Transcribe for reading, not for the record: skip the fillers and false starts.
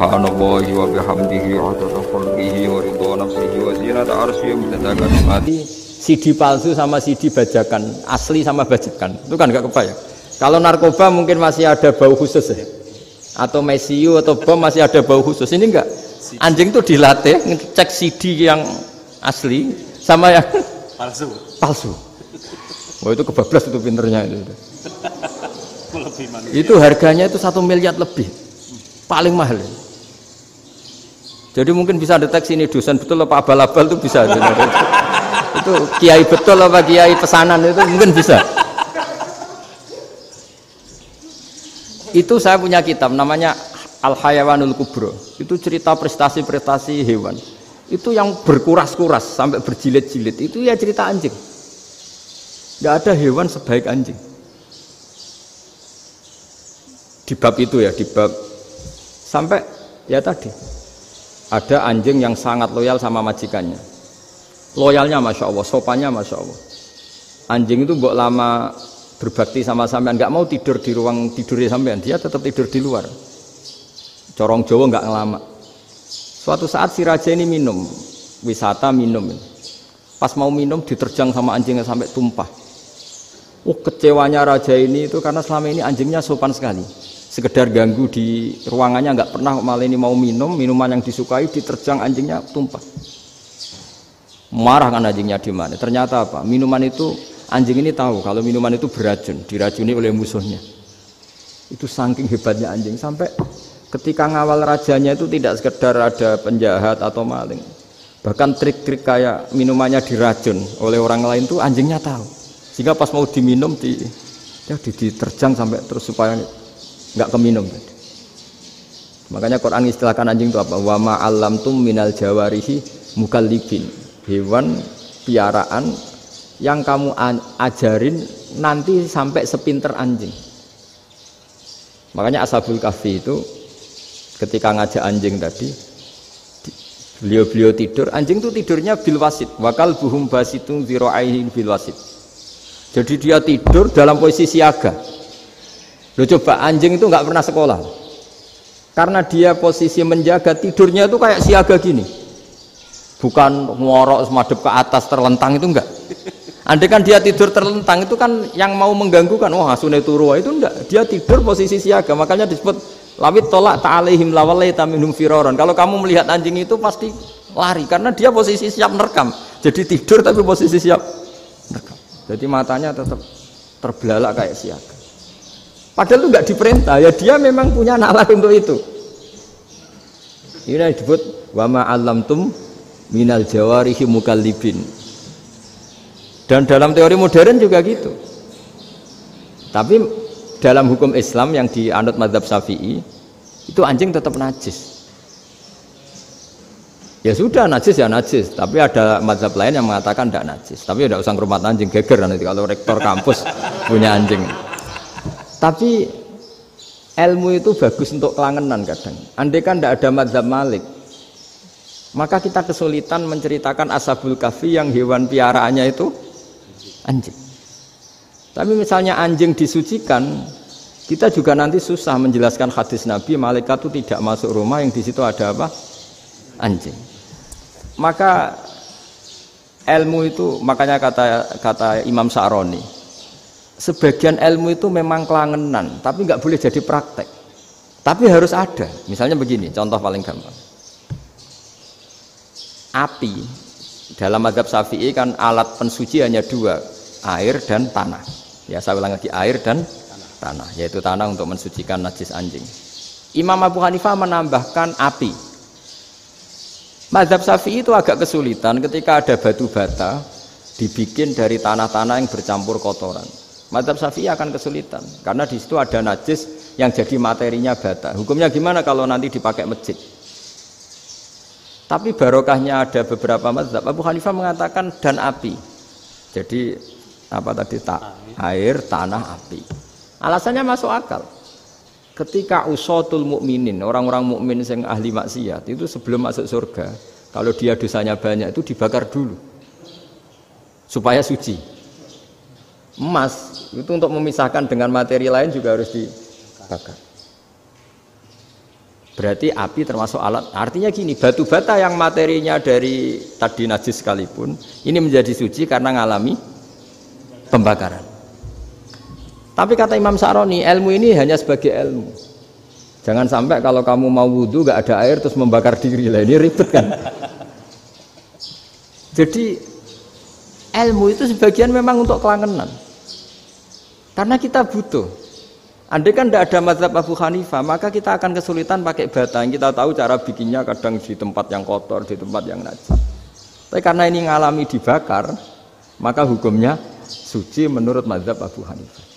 subhanallahi wa bihamdihi adada khalqihi wa ridha nafsihi wa zinata arsyihi wa kalimati. CD palsu sama CD bajakan, asli sama bajakan, itu kan nggak kebayang. Kalau narkoba mungkin masih ada bau khusus ya, atau mesiu atau bom masih ada bau khusus. Ini enggak, anjing itu dilatih ngecek CD yang asli sama yang palsu. Wah itu kebablas itu pinternya itu. Itu harganya itu 1 miliar lebih, paling mahal. Jadi mungkin bisa deteksi ini dosen betul apa abal-abal itu bisa. Itu kiai betul apa kiai pesanan itu mungkin bisa. Itu saya punya kitab namanya Al Hayawanul Kubro. Itu cerita prestasi-prestasi hewan. Itu yang berkuras-kuras sampai berjilid-jilid. Itu ya cerita anjing. Tidak ada hewan sebaik anjing. Di bab itu ya, di bab sampai ya tadi ada anjing yang sangat loyal sama majikannya. Loyalnya masya Allah, sopannya masya Allah. Anjing itu mbok lama berbakti sama sampean, nggak mau tidur di ruang tidurnya sampean, dia tetap tidur di luar. Corong Jawa nggak ngelama. Suatu saat si raja ini minum, wisata minum. Pas mau minum diterjang sama anjingnya sampai tumpah. Kecewanya raja ini itu karena selama ini anjingnya sopan sekali. Sekedar ganggu di ruangannya nggak pernah, malah ini mau minum minuman yang disukai diterjang anjingnya tumpah. Marah kan anjingnya di mana? Ternyata apa? Minuman itu anjing ini tahu kalau minuman itu beracun, diracuni oleh musuhnya. Itu saking hebatnya anjing sampai ketika ngawal rajanya itu tidak sekedar ada penjahat atau maling, bahkan trik-trik kayak minumannya diracun oleh orang lain itu anjingnya tahu. Sehingga pas mau diminum diterjang sampai terus supaya nggak keminum. Makanya Quran istilahkan anjing itu apa? Wa ma 'allamtum minal jawarihi mukallibin. Hewan piaraan yang kamu ajarin nanti sampai sepinter anjing. Makanya Ashabul Kahfi itu ketika ngajak anjing tadi, beliau tidur, anjing itu tidurnya bil wasit, wakal buhum basitun zira'aihi bil wasit. Jadi dia tidur dalam posisi siaga. Loh coba anjing itu nggak pernah sekolah, karena dia posisi menjaga, tidurnya itu kayak siaga gini, bukan ngorok semadep ke atas terlentang, itu enggak. Andai kan dia tidur terlentang itu kan yang mau mengganggu kan, wah sunai turu, itu enggak, dia tidur posisi siaga. Makanya disebut lawit tolak ta'alihim lawalaita minhum firaron. Kalau kamu melihat anjing itu pasti lari karena dia posisi siap merekam. Jadi tidur tapi posisi siap merekam. Jadi matanya tetap terbelalak kayak siaga. Padahal itu enggak diperintah, ya dia memang punya nalar untuk itu. Ini disebut wa ma 'allamtum minal jawarihi mukallibin. Dan dalam teori modern juga gitu. Tapi dalam hukum Islam yang dianut mazhab Syafi'i itu anjing tetap najis. Ya sudah najis ya najis, tapi ada mazhab lain yang mengatakan tidak najis. Tapi tidak usah ngrumat anjing, geger nanti kalau rektor kampus punya anjing. Tapi ilmu itu bagus untuk kelangenan kadang. Andai kan tidak ada mazhab Malik, maka kita kesulitan menceritakan Ashabul Kahfi yang hewan piaraannya itu anjing. Tapi misalnya anjing disucikan, kita juga nanti susah menjelaskan hadis Nabi malaikat itu tidak masuk rumah yang di situ ada apa? Anjing. Maka ilmu itu, makanya kata Imam Sa'roni, sebagian ilmu itu memang kelangenan, tapi nggak boleh jadi praktek. Tapi harus ada. Misalnya begini, contoh paling gampang. Api dalam mazhab Syafi'i kan alat pensuci hanya dua, air dan tanah. Ya saya ulang lagi, air dan tanah, yaitu tanah untuk mensucikan najis anjing. Imam Abu Hanifah menambahkan api. Mazhab Syafi'i itu agak kesulitan ketika ada batu bata dibikin dari tanah-tanah yang bercampur kotoran. Mazhab Syafi'i akan kesulitan karena di situ ada najis yang jadi materinya bata. Hukumnya gimana kalau nanti dipakai masjid? Tapi barokahnya ada beberapa mazhab. Abu Hanifah mengatakan dan api. Jadi apa tadi air, tanah, api. Alasannya masuk akal. Ketika usatul mukminin, orang-orang mukmin yang ahli maksiat itu sebelum masuk surga, kalau dia dosanya banyak itu dibakar dulu supaya suci. Emas itu untuk memisahkan dengan materi lain juga harus dibakar. Berarti api termasuk alat. Artinya gini, batu bata yang materinya dari tadi najis sekalipun, ini menjadi suci karena ngalami pembakaran. Tapi kata Imam Sa'roni, ilmu ini hanya sebagai ilmu. Jangan sampai kalau kamu mau wudhu gak ada air terus membakar diri lah, ini ribet kan. Jadi ilmu itu sebagian memang untuk kelangenan. Karena kita butuh. Andai kan tidak ada mazhab Abu Hanifah, maka kita akan kesulitan pakai bata. Yang kita tahu cara bikinnya kadang di tempat yang kotor, di tempat yang najis. Tapi karena ini ngalami dibakar, maka hukumnya suci menurut mazhab Abu Hanifah.